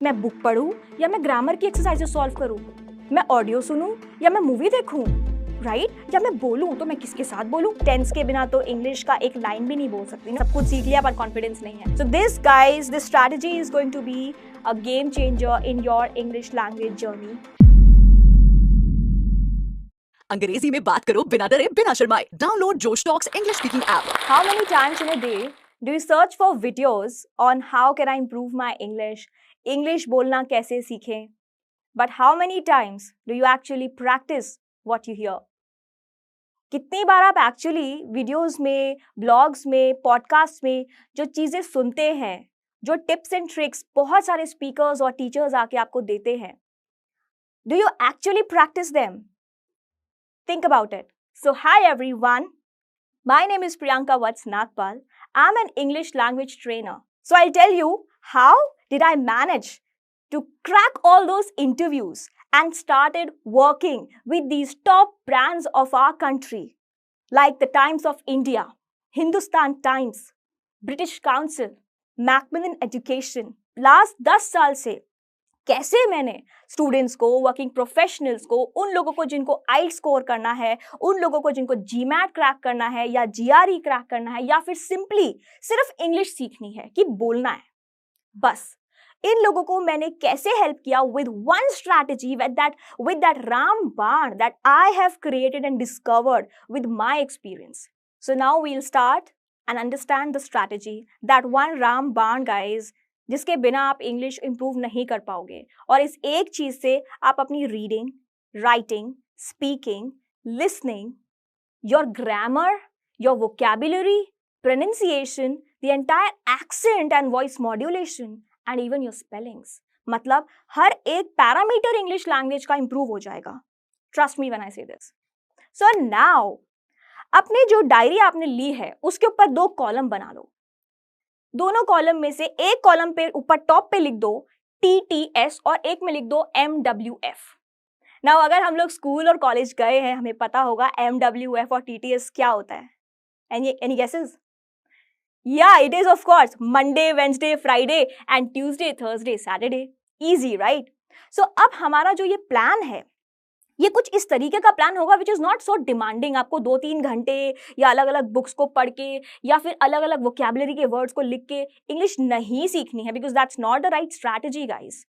मैं बुक पढूं या मैं ग्रामर की एक्सरसाइजेस सॉल्व करूं? मैं ऑडियो सुनूं या मैं मूवी देखूं? राइट? या मैं बोलूं तो मैं किसके साथ बोलूं? टेंस के बिना तो इंग्लिश का एक लाइन भी नहीं बोल सकती। सब कुछ सीख लिया पर कॉन्फिडेंस नहीं है। So this guys, this strategy is going to be a game changer in your English language journey. अंग्रेजी में बात करो बिना डरे बिना शर्माए। Download Josh Talks English speaking app. How many times in a day do you search for videos on how can I improve my English? English बोलना कैसे सीखें? But how many times do you actually practice what you hear? कितनी बार आप actually videos में, blogs में, podcast में जो चीज़ें सुनते हैं, जो टिप्स एंड ट्रिक्स बहुत सारे स्पीकर्स और टीचर्स आके आपको देते हैं, do you actually practice them? Think about it. So, hi everyone. My name is Priyanka Vats Nagpal. I'm an English language trainer. So, I'll tell you how did I manage to crack all those interviews and started working with these top brands of our country like the Times of India, Hindustan Times, British Council, Macmillan Education. Last 10 साल से कैसे मैंने students को, working professionals को, उन लोगों को जिनको आइट स्कोर करना है, उन लोगों को जिनको जीमैट क्रैक करना है या जीआरई क्रैक करना है या फिर सिंपली सिर्फ इंग्लिश सीखनी है कि बोलना है, बस इन लोगों को मैंने कैसे हेल्प किया with one strategy with that रामबाण that I have created and discovered with my experience. So now we will start and understand the strategy, that one रामबाण गाइज, जिसके बिना आप इंग्लिश इंप्रूव नहीं कर पाओगे. और इस एक चीज से आप अपनी reading, writing, speaking, listening, your grammar, your vocabulary, pronunciation, the entire accent and voice modulation and even your spellings, मतलब हर एक पैरामीटर इंग्लिश लैंग्वेज का इंप्रूव हो जाएगा. Trust me when I say this. So now अपने जो diary आपने ली है उसके ऊपर 2 कॉलम बना लो. दोनों कॉलम में से एक कॉलम पे ऊपर टॉप पे लिख दो TTS और एक में लिख दो MWF. नाउ अगर हम लोग स्कूल और कॉलेज गए हैं, हमें पता होगा MWF और TTS क्या होता है. Any guesses? Yeah, it is of course Monday, Wednesday, Friday and Tuesday, Thursday, Saturday. Easy, right? So अब हमारा जो ये प्लान है, ये कुछ इस तरीके का प्लान होगा which is not so demanding. आपको 2-3 घंटे या अलग अलग बुक्स को पढ़ के या फिर अलग अलग वोकैबुलरी के वर्ड्स को लिख के इंग्लिश नहीं सीखनी है, because that's not the right strategy guys.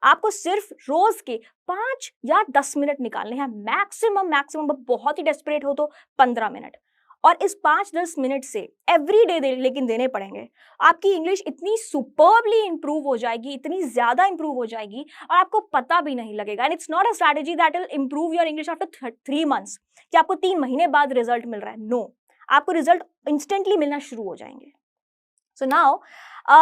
आपको सिर्फ रोज के 5 या 10 मिनट निकालने हैं, मैक्सिमम बहुत ही डेस्परेट हो तो 15 मिनट. और इस 5-10 मिनट से एवरी डे लेकिन देने पड़ेंगे. आपकी इंग्लिश इतनी सुपर्बली इंप्रूव हो जाएगी, इतनी ज्यादा इंप्रूव हो जाएगी और आपको पता भी नहीं लगेगा. And it's not a strategy that will improve your English after 3 months, कि आपको 3 महीने बाद रिजल्ट मिल रहा है. नो, आपको रिजल्ट इंस्टेंटली मिलना शुरू हो जाएंगे. सो नाउ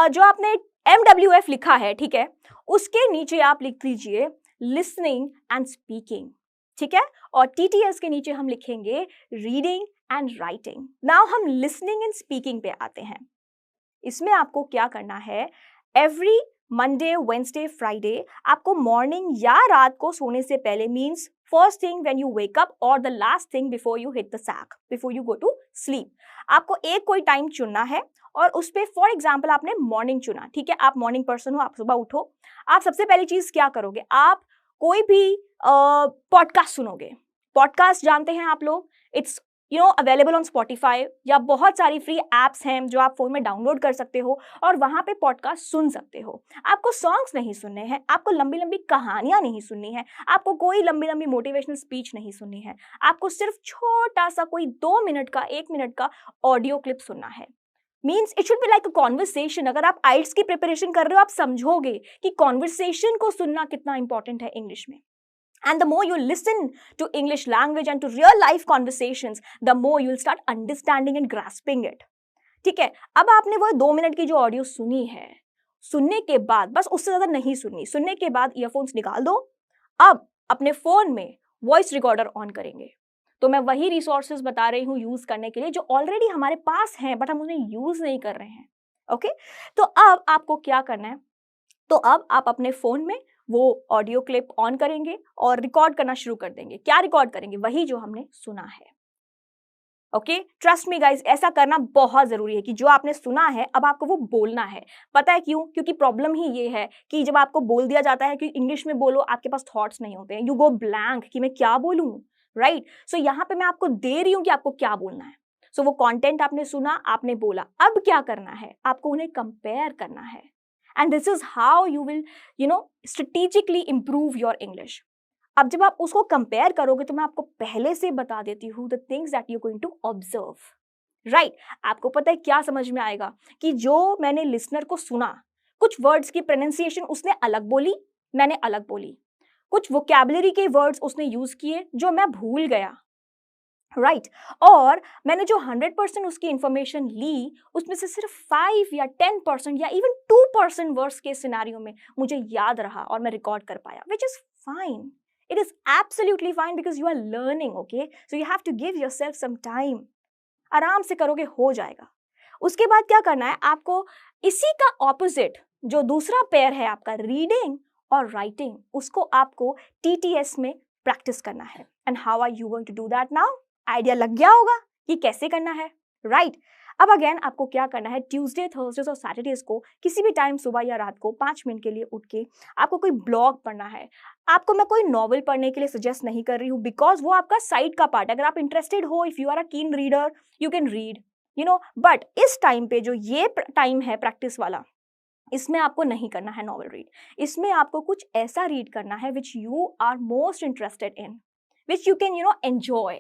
जो आपने MWF लिखा है, ठीक है, उसके नीचे आप लिख दीजिए लिसनिंग एंड स्पीकिंग, ठीक है, और TTS के नीचे हम लिखेंगे रीडिंग एंड राइटिंग. नाउ हम लिसनिंग एंड स्पीकिंग पे आते हैं. इसमें आपको क्या करना है, एवरी मंडे, वेंसडे, फ्राइडे आपको मॉर्निंग या रात को सोने से पहले, means first thing when you wake up और the last thing before you hit the sack, before you go to sleep, आपको एक कोई टाइम चुनना है और उस पर फॉर एग्जाम्पल आपने मॉर्निंग चुना, ठीक है, आप मॉर्निंग पर्सन हो, आप सुबह उठो. आप सबसे पहली चीज क्या करोगे, आप कोई भी पॉडकास्ट सुनोगे. पॉडकास्ट जानते हैं आप लोग, इट्स अवेलेबल ऑन स्पॉटिफाई या बहुत सारी फ्री एप्स हैं जो आप फोन में डाउनलोड कर सकते हो और वहां पे पॉडकास्ट सुन सकते हो. आपको सॉन्ग्स नहीं सुनने हैं, आपको लंबी लंबी कहानियां नहीं सुननी है, आपको कोई लंबी लंबी मोटिवेशनल स्पीच नहीं सुननी है. आपको सिर्फ छोटा सा कोई 2 मिनट का, 1 मिनट का ऑडियो क्लिप सुनना है. Means it should be like a conversation. अगर आप आइल्स की प्रिपरेशन कर रहे हो, आप समझोगे कि कॉन्वर्सेशन को सुनना कितना इंपॉर्टेंट है इंग्लिश में. And the more you listen to English language and to real life conversations, the more you'll start understanding and grasping it. ठीक है, अब आपने वो 2 मिनट की जो ऑडियो सुनी है, सुनने के बाद बस उससे ज्यादा नहीं सुननी. सुनने के बाद ईयरफोन्स निकाल दो. अब अपने फोन में वॉइस रिकॉर्डर ऑन करेंगे. तो मैं वही रिसोर्सेज बता रही हूँ यूज करने के लिए जो ऑलरेडी हमारे पास हैं बट हम उन्हें यूज नहीं कर रहे हैं. ओके, तो अब आपको क्या करना है, तो अब आप अपने फोन में वो ऑडियो क्लिप ऑन करेंगे और रिकॉर्ड करना शुरू कर देंगे. क्या रिकॉर्ड करेंगे, वही जो हमने सुना है. ओके, ट्रस्ट मी गाइज, ऐसा करना बहुत जरूरी है कि जो आपने सुना है अब आपको वो बोलना है। पता है क्यों? क्योंकि प्रॉब्लम ही ये है कि जब आपको बोल दिया जाता है कि इंग्लिश में बोलो, आपके पास थॉट्स नहीं होते हैं, यू गो ब्लैंक कि मैं क्या बोलूं, राइट? सो यहाँ पे मैं आपको दे रही हूँ कि आपको क्या बोलना है। सो वो कंटेंट आपने सुना, आपने बोला, अब क्या करना है? आपको उन्हें कंपेयर करना है, and this is how you will strategically improve your English. अब जब आप उसको कंपेयर करोगे तो मैं आपको पहले से बता देती हूँ the things that you going to observe, right? आपको पता है क्या समझ में आएगा कि जो मैंने लिसनर को सुना, कुछ वर्ड्स की प्रोनाउंसिएशन उसने अलग बोली, मैंने अलग बोली, कुछ वोकैबुलरी के वर्ड्स उसने यूज किए जो मैं भूल गया, राइट? और मैंने जो 100% उसकी इंफॉर्मेशन ली, उसमें से सिर्फ 5 या 10% या इवन 2% वर्ड्स के सिनेरियो में मुझे याद रहा और मैं रिकॉर्ड कर पाया, which is fine. It is absolutely fine because you are learning, okay? So you have to give yourself some time. आराम से करोगे, हो जाएगा। उसके बाद क्या करना है आपको? इसी का ऑपोजिट जो दूसरा पेयर है आपका, रीडिंग और राइटिंग, उसको आपको TTS में प्रैक्टिस करना है। And how are you going to do that now? Idea लग गया होगा कि कैसे करना है, राइट? अब अगेन आपको क्या करना है, ट्यूसडे, थर्सडेज और सैटरडेज को किसी भी टाइम सुबह या रात को 5 मिनट के लिए उठ के आपको कोई ब्लॉग पढ़ना है। आपको मैं कोई नॉवल पढ़ने के लिए सजेस्ट नहीं कर रही हूँ, बिकॉज वो आपका साइड का पार्ट है। अगर आप इंटरेस्टेड हो, इफ यू आर अ कीन reader, you can read, but इस टाइम पे जो ये टाइम है प्रैक्टिस वाला, इसमें आपको नहीं करना है नॉवल रीड। इसमें आपको कुछ ऐसा रीड करना है which you are most interested in, which you can enjoy.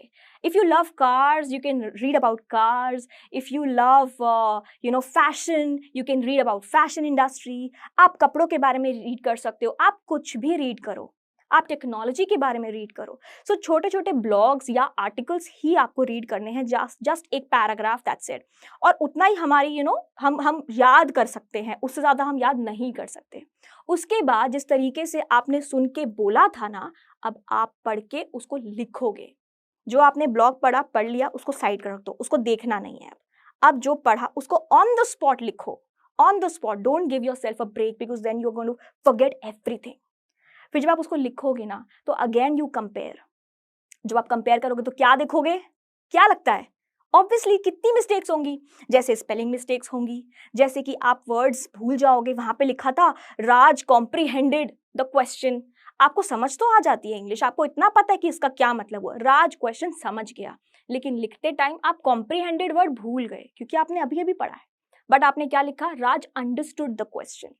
If you love cars, you can read about cars. If you love fashion, you can read about fashion industry. आप कपड़ों के बारे में रीड कर सकते हो, आप कुछ भी रीड करो, आप टेक्नोलॉजी के बारे में रीड करो। सो छोटे छोटे ब्लॉग्स या आर्टिकल्स ही आपको रीड करने हैं, जस्ट एक पैराग्राफ, दैट्स इट। और उतना ही हमारी हम याद कर सकते हैं, उससे ज़्यादा हम याद नहीं कर सकते। उसके बाद जिस तरीके से आपने सुन के बोला था ना, अब आप पढ़ के उसको लिखोगे। जो आपने ब्लॉग पढ़ा, पढ़ लिया, उसको साइड कर रख दो, उसको देखना नहीं है। अब जो पढ़ा उसको ऑन द स्पॉट लिखो, on the spot. Don't give yourself a break because then you are going to forget everything. फिर जब आप उसको लिखोगे ना, तो अगेन यू कंपेयर। जब आप कंपेयर करोगे तो क्या देखोगे? क्या लगता है? ऑब्वियसली कितनी मिस्टेक्स होंगी, जैसे स्पेलिंग मिस्टेक्स होंगी, जैसे कि आप वर्ड्स भूल जाओगे। वहां पे लिखा था राज कॉम्प्रीहेंडेड द क्वेश्चन। आपको समझ तो आ जाती है इंग्लिश, आपको इतना पता है कि इसका क्या मतलब हुआ, राज क्वेश्चन समझ गया, लेकिन लिखते टाइम आप कॉम्प्रीहेंडेड वर्ड भूल गए क्योंकि आपने अभी अभी पढ़ा है। बट आपने क्या लिखा? राज अंडरस्टूड द क्वेश्चन।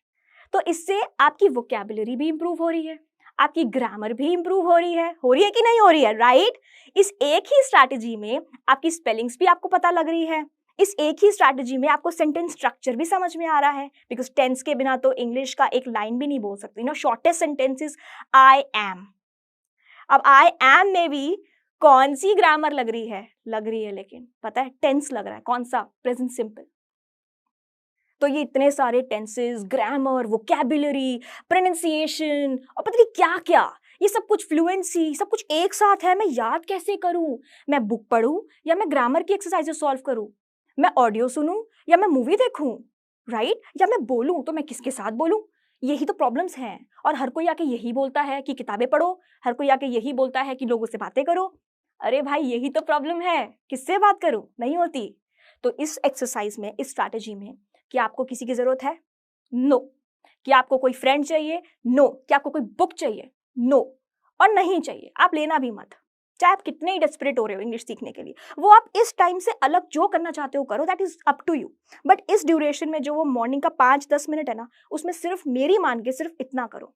तो इससे आपकी वोकैबुलरी भी इंप्रूव हो रही है, आपकी ग्रामर भी इंप्रूव हो रही है कि नहीं हो रही है, राइट? इस एक ही स्ट्रैटेजी में आपकी स्पेलिंग्स भी आपको पता लग रही है, इस एक ही स्ट्रैटेजी में आपको सेंटेंस स्ट्रक्चर भी समझ में आ रहा है, बिकॉज टेंस के बिना तो इंग्लिश का एक लाइन भी नहीं बोल सकती। Shortest sentence is I am. अब आई एम में भी कौन सी ग्रामर लग रही है, लेकिन पता है टेंस लग रहा है। कौन सा? Present simple. तो ये इतने सारे टेंसेस, ग्रामर, वोकैबुलरी, प्रोनाउंसिएशन और पता नहीं क्या क्या, ये सब कुछ, फ्लुएंसी, सब कुछ एक साथ है। मैं याद कैसे करूं? मैं बुक पढूं या मैं ग्रामर की एक्सरसाइजेस सॉल्व करूं? मैं ऑडियो सुनूं या मैं मूवी देखूं, राइट? या मैं बोलूं तो मैं किसके साथ बोलूं? यही तो प्रॉब्लम्स हैं। और हर कोई आके यही बोलता है कि किताबें पढ़ो, हर कोई आके यही बोलता है कि लोगों से बातें करो। अरे भाई, यही तो प्रॉब्लम है, किससे बात करूं? नहीं होती। तो इस एक्सरसाइज में, इस स्ट्रैटेजी में, कि आपको किसी की जरूरत है? नो। कि आपको कोई फ्रेंड चाहिए? नो। कि आपको कोई बुक चाहिए? नो। और नहीं चाहिए, आप लेना भी मत। चाहे आप कितने ही डेस्परेट हो रहे हो इंग्लिश सीखने के लिए, वो आप इस टाइम से अलग जो करना चाहते हो करो, that is up to you. But इस ड्यूरेशन में जो वो मॉर्निंग का 5-10 मिनट है ना, उसमें सिर्फ मेरी मान के सिर्फ इतना करो।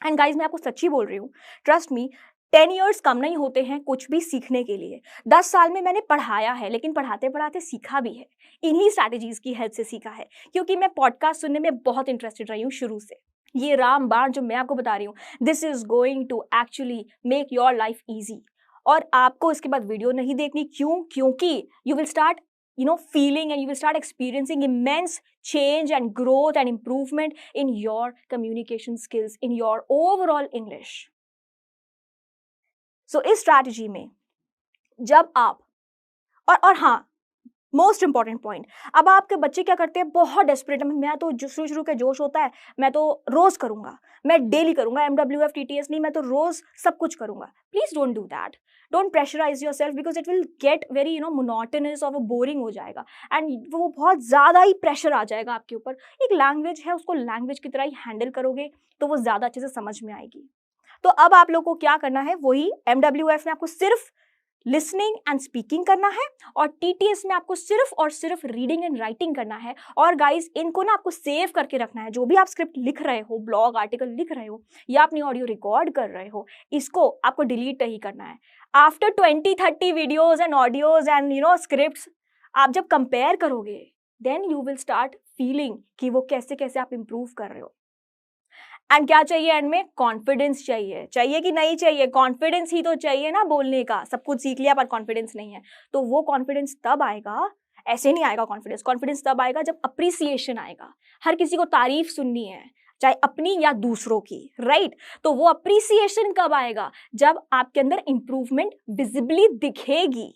एंड गाइज, मैं आपको सच्ची बोल रही हूँ, ट्रस्ट मी, 10 ईयर्स कम नहीं होते हैं कुछ भी सीखने के लिए। 10 साल में मैंने पढ़ाया है, लेकिन पढ़ाते पढ़ाते सीखा भी है। इन्हीं स्ट्रैटेजीज की हेल्प से सीखा है, क्योंकि मैं पॉडकास्ट सुनने में बहुत इंटरेस्टेड रही हूँ शुरू से। ये रामबाण जो मैं आपको बता रही हूँ, this is going to actually make your life easy. और आपको इसके बाद वीडियो नहीं देखनी। क्यों? क्योंकि you will start feeling, and you will start experiencing immense change and growth and improvement in your communication skills, in your overall English. So इस strategy में जब आप और हाँ, मोस्ट इंपॉर्टेंट पॉइंट। अब आपके बच्चे क्या करते हैं, बहुत डेस्परेट है, मैं तो शुरू शुरू के जोश होता है, मैं तो रोज करूंगा, मैं डेली करूंगा, MWF TTS नहीं, मैं तो रोज सब कुछ करूंगा। Please don't do that, don't pressurise yourself, because it will get very monotonous और वो बोरिंग हो जाएगा एंड वो बहुत ज़्यादा ही प्रेशर आ जाएगा आपके ऊपर। एक लैंग्वेज है, उसको लैंग्वेज की तरह ही हैंडल करोगे तो वो ज़्यादा अच्छे से समझ में आएगी। तो अब आप लोग को क्या करना है, वही MWF में आपको सिर्फ लिसनिंग एंड स्पीकिंग करना है और TTS में आपको सिर्फ और सिर्फ रीडिंग एंड राइटिंग करना है। और गाइस इनको ना आपको सेव करके रखना है, जो भी आप स्क्रिप्ट लिख रहे हो, ब्लॉग आर्टिकल लिख रहे हो या अपनी ऑडियो रिकॉर्ड कर रहे हो, इसको आपको डिलीट नहीं करना है। After 20-30 videos and audios and scripts आप जब कंपेयर करोगे then you will start feeling कि वो कैसे कैसे आप इंप्रूव कर रहे हो। एंड क्या चाहिए एंड में, कॉन्फिडेंस चाहिए। चाहिए कि नहीं चाहिए, कॉन्फिडेंस ही तो चाहिए ना बोलने का। सब कुछ सीख लिया पर कॉन्फिडेंस नहीं है, तो वो कॉन्फिडेंस तब आएगा, ऐसे नहीं आएगा कॉन्फिडेंस। कॉन्फिडेंस तब आएगा जब अप्रिसिएशन आएगा, हर किसी को तारीफ सुननी है, चाहे अपनी या दूसरों की, राइट। तो वो अप्रिसिएशन कब आएगा, जब आपके अंदर इंप्रूवमेंट विजिबली दिखेगी,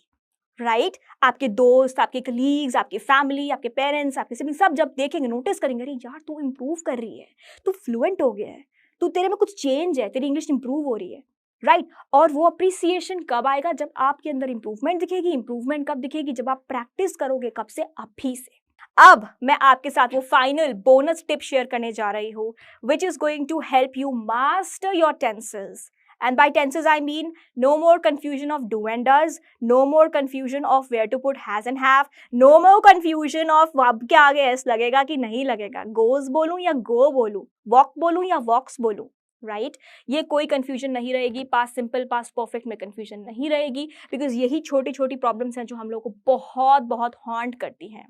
राइट। आपके दोस्त, आपके कलीग्स, आपकी फैमिली, आपके पेरेंट्स, आपके सिबलिंग सब जब देखेंगे, नोटिस करेंगे, अरे यार तू इंप्रूव कर रही है, तू फ्लुएंट हो गया है, तू तेरे में कुछ चेंज है, तेरी इंग्लिश इंप्रूव हो रही है, राइट। और वो अप्रिसिएशन कब आएगा, जब आपके अंदर इंप्रूवमेंट दिखेगी। इंप्रूवमेंट कब दिखेगी, जब आप प्रैक्टिस करोगे, कब से, अभी से। अब मैं आपके साथ वो फाइनल बोनस टिप शेयर करने जा रही हूँ which is going to help you master your tenses. And by tenses, I mean no more confusion of do and does, no more confusion of where to put has and have, no more confusion of अब के आगे s लगेगा कि नहीं लगेगा, goes बोलूं या go बोलूं, walk बोलूं या walks बोलूं, राइट। ये कोई कंफ्यूजन नहीं रहेगी। पास्ट सिंपल, पास्ट परफेक्ट में कंफ्यूजन नहीं रहेगी, बिकॉज यही छोटी छोटी प्रॉब्लम्स हैं जो हम लोग को बहुत बहुत हॉन्ट करती हैं।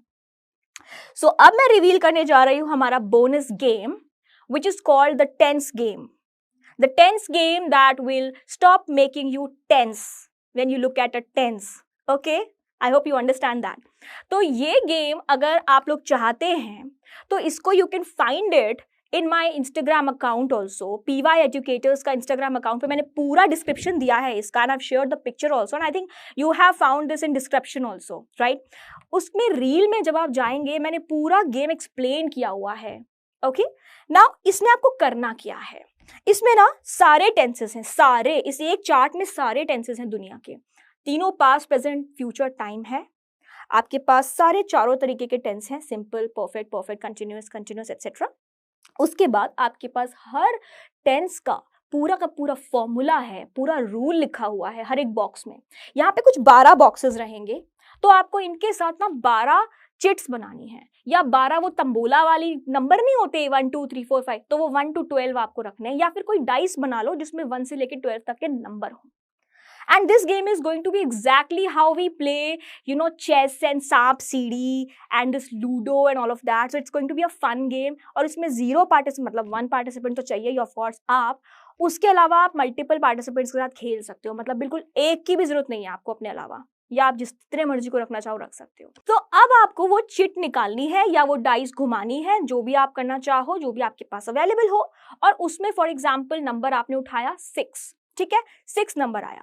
सो अब मैं रिवील करने जा रही हूं हमारा bonus game which is called the tense game. The tense game that will stop making you tense when you look at a tense. Okay? I hope you understand that. तो ये गेम अगर आप लोग चाहते हैं तो इसको you can find it in my Instagram account also. PY Educators का Instagram account पे मैंने पूरा डिस्क्रिप्शन दिया है इसका and I've shared the picture also and I think you have found this in description also, right? उसमें reel में जब आप जाएंगे मैंने पूरा गेम एक्सप्लेन किया हुआ है। ओके, नाउ इसमें आपको करना क्या है, इसमें ना सारे टेंसेस हैं, सारे, इस एक चार्ट में सारे टेंसेस हैं दुनिया के, तीनों पास्ट प्रेजेंट फ्यूचर टाइम है। आपके पास सारे चारों तरीके के टेंस हैं, simple, perfect, perfect, continuous, continuous etcetera. उसके बाद आपके पास हर टेंस का पूरा फॉर्मूला है, पूरा रूल लिखा हुआ है हर एक बॉक्स में। यहाँ पे कुछ 12 बॉक्सेस रहेंगे, तो आपको इनके साथ ना 12 चिट्स बनानी है, या 12 वो तंबोला वाली नंबर नहीं होते 1 2 3 4 5, तो वो 1 to 12 आपको रखने हैं, या फिर कोई डाइस बना लो जिसमें 1 से लेकर 12 तक के नंबर हो। And this game is going to be exactly how we play, chess and सांप सीढ़ी and this ludo and all of that. So it's going to be a fun game. और इसमें 0 पार्टिसिपेंट, मतलब 1 पार्टिसिपेंट तो चाहिए ही of course आप। उसके अलावा आप मल्टीपल पार्टिसिपेंट्स के साथ खेल सकते हो, मतलब बिल्कुल एक की भी जरूरत नहीं है आपको अपने अलावा, या आप जितने मर्जी को रखना चाहो रख सकते हो। तो अब आपको वो चिट निकालनी है या वो डाइस घुमानी है, जो भी आप करना चाहो, जो भी आपके पास अवेलेबल हो। और उसमें फॉर एग्जाम्पल नंबर आपने उठाया 6, ठीक है, 6 नंबर आया।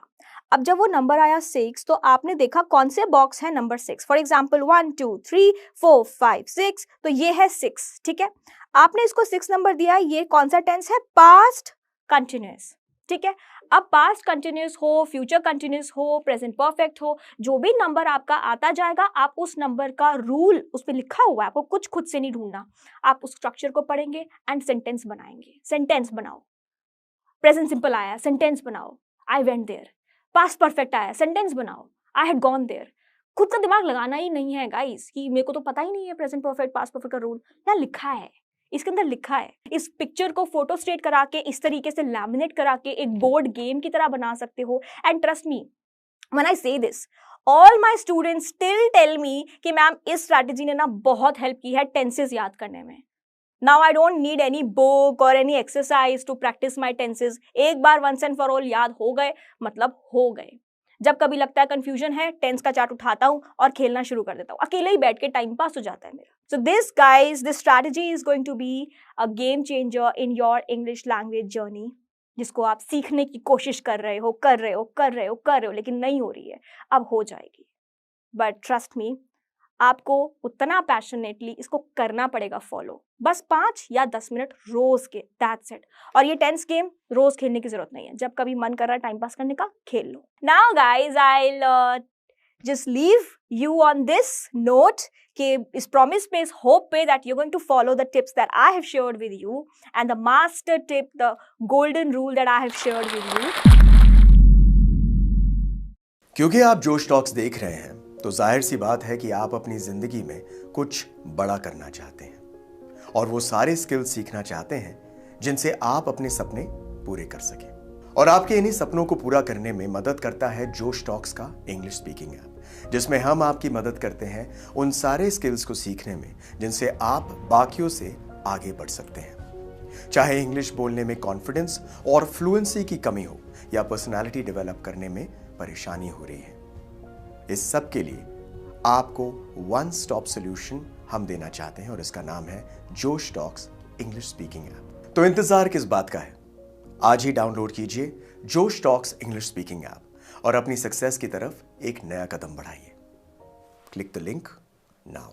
अब जब वो नंबर आया 6 तो आपने देखा कौन से बॉक्स है नंबर 6, फॉर एग्जाम्पल 1 2 3 4 5 6, तो ये है 6, ठीक है। आपने इसको 6 नंबर दिया, ये कौन सा टेंस है, पास्ट कंटिन्यूअस, ठीक है। अब पास्ट कंटिन्यूअस हो, फ्यूचर कंटिन्यूअस हो, प्रेजेंट परफेक्ट हो, जो भी नंबर आपका आता जाएगा, आप उस नंबर का रूल उस पर लिखा हुआ है, आपको कुछ खुद से नहीं ढूंढना, आप उस स्ट्रक्चर को पढ़ेंगे एंड सेंटेंस बनाएंगे। सेंटेंस बनाओ, प्रेजेंट सिंपल आया, सेंटेंस बनाओ, I went there. Past perfect आया, सेंटेंस बनाओ, आई हैड गॉन देयर। खुद का दिमाग लगाना ही नहीं है गाइस कि मेरे को तो पता ही नहीं है प्रेजेंट परफेक्ट पास्ट परफेक्ट का रूल, यहाँ लिखा है, इसके अंदर लिखा है। इस पिक्चर को फोटो स्टेट करा के, इस तरीके से लैमिनेट करा के एक बोर्ड गेम की तरह बना सकते हो। And trust me when I say this, all my students still tell me कि मैम इस स्ट्रैटेजी ने ना बहुत हेल्प की है टेंसेस याद करने में। Now I don't need any book or any exercise to practice my tenses. एक बार once and for all याद हो गए मतलब हो गए। जब कभी लगता है कंफ्यूजन है, टेंस का चार्ट उठाता हूँ और खेलना शुरू कर देता हूँ, अकेले ही बैठ के टाइम पास हो जाता है मेरा। So this guys, this strategy is going to be a game changer in your English language journey, जिसको आप सीखने की कोशिश कर रहे हो, लेकिन नहीं हो रही है, अब हो जाएगी। But trust me, आपको उतना पैशनेटली इसको करना पड़ेगा फॉलो, बस 5 या 10 मिनट रोज के, दैट्स इट। और ये टेंस गेम रोज खेलने की जरूरत नहीं है, जब कभी मन कर रहा है टाइम पास करने का, खेल लो। Now guys I just leave you on this note कि इस promise पे, इस hope पे that you're going to follow the tips that I have shared with you and the master tip, the golden rule that I have shared with you. क्योंकि आप जोश talks देख रहे हैं तो जाहिर सी बात है कि आप अपनी जिंदगी में कुछ बड़ा करना चाहते हैं और वो सारे स्किल्स सीखना चाहते हैं जिनसे आप अपने सपने पूरे कर सकें। और आपके इन्हीं सपनों को पूरा करने में मदद करता है जोश टॉक्स का इंग्लिश स्पीकिंग ऐप, जिसमें हम आपकी मदद करते हैं उन सारे स्किल्स को सीखने में जिनसे आप बाकियों से आगे बढ़ सकते हैं। चाहे इंग्लिश बोलने में कॉन्फिडेंस और फ्लुएंसी की कमी हो या पर्सनालिटी डेवलप करने में परेशानी हो रही है, इस सब के लिए आपको वन स्टॉप सॉल्यूशन हम देना चाहते हैं और इसका नाम है जोश टॉक्स इंग्लिश स्पीकिंग ऐप। तो इंतजार किस बात का है? आज ही डाउनलोड कीजिए जोश टॉक्स इंग्लिश स्पीकिंग ऐप और अपनी सक्सेस की तरफ एक नया कदम बढ़ाइए। Click the link now.